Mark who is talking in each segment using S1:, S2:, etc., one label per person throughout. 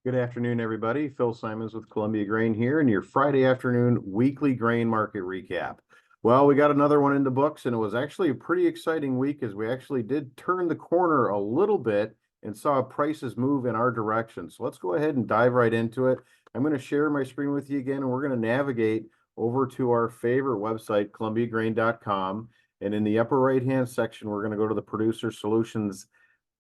S1: Good afternoon, everybody. Phil Simons with Columbia Grain here, and your Friday afternoon weekly grain market recap. Well, we got another one in the books, and it was actually a pretty exciting week as we actually did turn the corner a little bit and saw prices move in our direction. So let's go ahead and dive right into it. I'm going to share my screen with you again, and we're going to navigate over to our favorite website, columbiagrain.com. And in the upper right-hand section, we're going to go to the Producer Solutions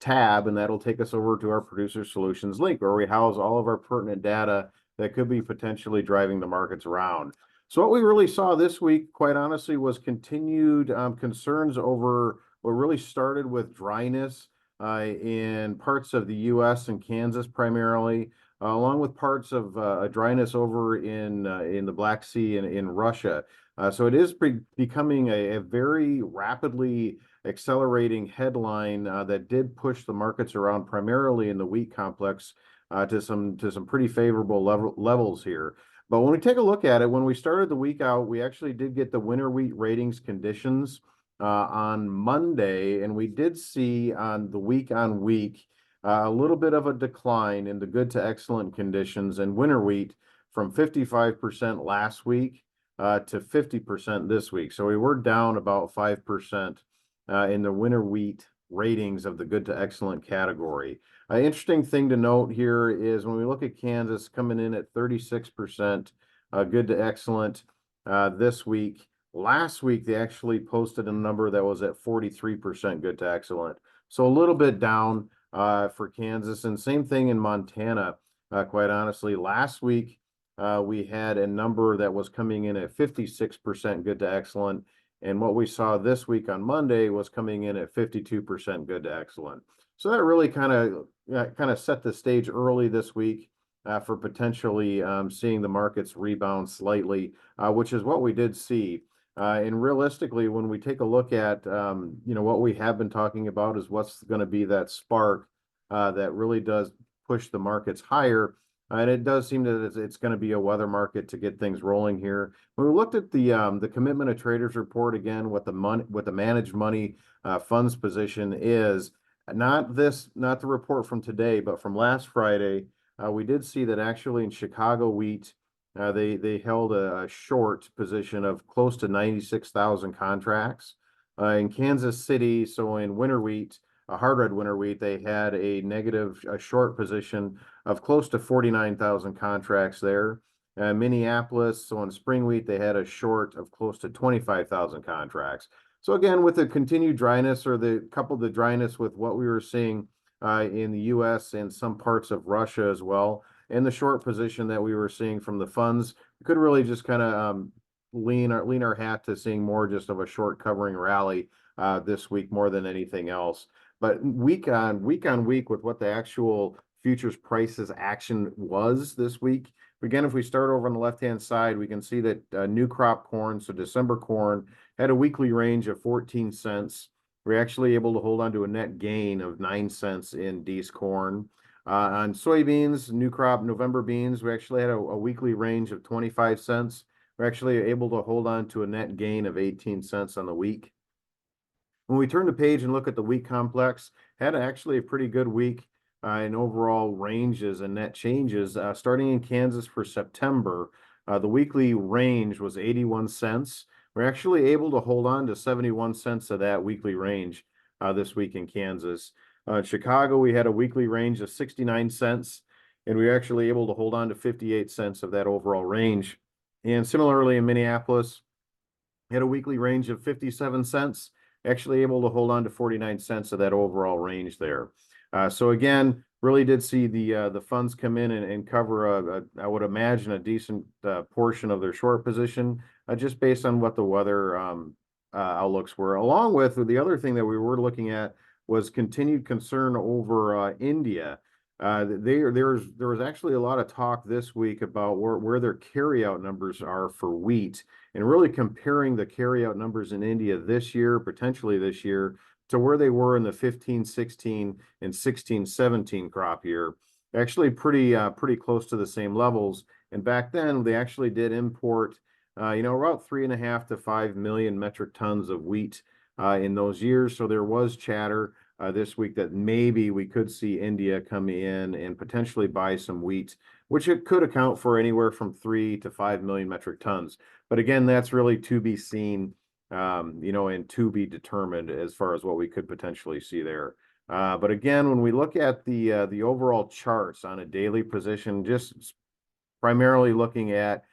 S1: tab, and that'll take us over to our Producer Solutions link where we house all of our pertinent data that could be potentially driving the markets around. So what we really saw this week, quite honestly, was continued concerns over what really started with dryness in parts of the U.S. and Kansas primarily, along with parts of dryness over in the Black Sea and in Russia. So it is becoming a very rapidly accelerating headline that did push the markets around primarily in the wheat complex to some pretty favorable levels here. But when we take a look at it, when we started the week out, we actually did get the winter wheat ratings conditions on Monday, and we did see on the week on week a little bit of a decline in the good to excellent conditions and winter wheat from 55% last week to 50% this week. So we were down about 5% in the winter wheat ratings of the good to excellent category. Interesting thing to note here is when we look at Kansas coming in at 36% good to excellent this week. Last week, they actually posted a number that was at 43% good to excellent. So a little bit down for Kansas. And same thing in Montana, quite honestly. Last week, we had a number that was coming in at 56% good to excellent. And what we saw this week on Monday was coming in at 52% good to excellent. So that really kind of set the stage early this week for potentially seeing the markets rebound slightly, which is what we did see. And realistically, when we take a look at what we have been talking about is what's going to be that spark that really does push the markets higher. And it does seem that it's going to be a weather market to get things rolling here. When we looked at the commitment of traders report again, what the managed money funds position is, not the report from today, but from last Friday, we did see that actually in Chicago wheat, they held a short position of close to 96,000 contracts. In Kansas City, so in winter wheat, hard red winter wheat, they had a short position of close to 49,000 contracts there. Minneapolis, so in spring wheat, they had a short of close to 25,000 contracts. So again, with the continued dryness or the dryness with what we were seeing in the U.S. and some parts of Russia as well, and the short position that we were seeing from the funds, we could really just kind of lean our hat to seeing more just of a short covering rally this week more than anything else. But week on week with what the actual futures prices action was this week. Again, if we start over on the left-hand side, we can see that new crop corn, so December corn, had a weekly range of 14 cents. We're actually able to hold on to a net gain of 9 cents in D's corn. On soybeans, new crop November beans, we actually had a weekly range of 25 cents. We're actually able to hold on to a net gain of 18 cents on the week. When we turn the page and look at the wheat complex, had actually a pretty good week in overall ranges and net changes. Starting in Kansas for September, the weekly range was 81 cents. We're actually able to hold on to 71 cents of that weekly range this week in Kansas. In Chicago, we had a weekly range of 69 cents, and we were actually able to hold on to 58 cents of that overall range. And similarly in Minneapolis, had a weekly range of 57 cents, actually able to hold on to 49 cents of that overall range there. So again, really did see the funds come in and cover I would imagine a decent portion of their short position just based on what the weather outlooks were. Along with the other thing that we were looking at was continued concern over India. There was actually a lot of talk this week about where their carryout numbers are for wheat, and really comparing the carryout numbers in India this year, potentially this year, to where they were in the 15-16 and 16-17 crop year. Actually pretty close to the same levels. And back then they actually did import about 3.5 to 5 million metric tons of wheat in those years. So there was chatter this week that maybe we could see India come in and potentially buy some wheat, which it could account for anywhere from 3 to 5 million metric tons. But again, that's really to be seen, and to be determined as far as what we could potentially see there. But again, when we look at the overall charts on a daily position, just primarily looking at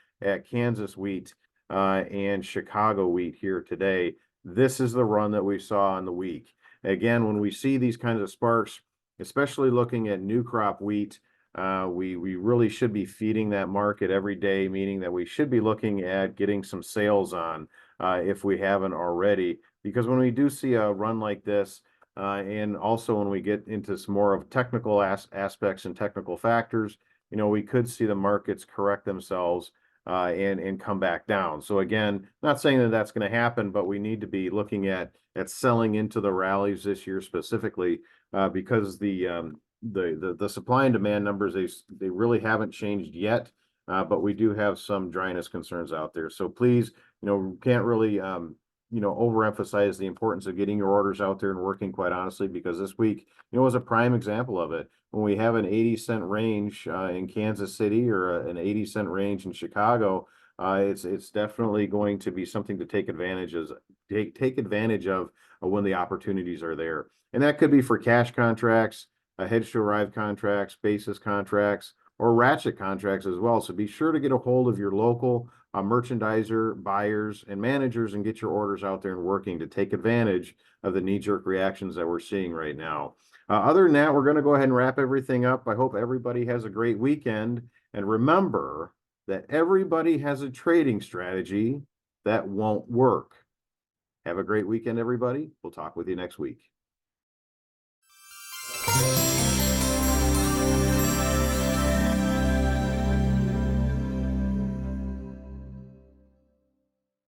S1: Kansas wheat and Chicago wheat here today, this is the run that we saw in the week. Again, when we see these kinds of sparks, especially looking at new crop wheat, we really should be feeding that market every day, meaning that we should be looking at getting some sales on if we haven't already. Because when we do see a run like this, and also when we get into some more of technical aspects and technical factors, we could see the markets correct themselves and come back down. So again, not saying that that's going to happen, but we need to be looking at selling into the rallies this year specifically because the supply and demand numbers, they really haven't changed yet, but we do have some dryness concerns out there. So please, can't really overemphasize the importance of getting your orders out there and working, quite honestly, because this week, was a prime example of it. When we have an 80-cent range in Kansas City or an 80-cent range in Chicago, it's definitely going to be something to take advantage of when the opportunities are there. And that could be for cash contracts, hedge to arrive contracts, basis contracts, or ratchet contracts as well. So be sure to get a hold of your local merchandiser, buyers, and managers and get your orders out there and working to take advantage of the knee-jerk reactions that we're seeing right now. Other than that, we're going to go ahead and wrap everything up. I hope everybody has a great weekend. And remember that everybody has a trading strategy that won't work. Have a great weekend, everybody. We'll talk with you next week.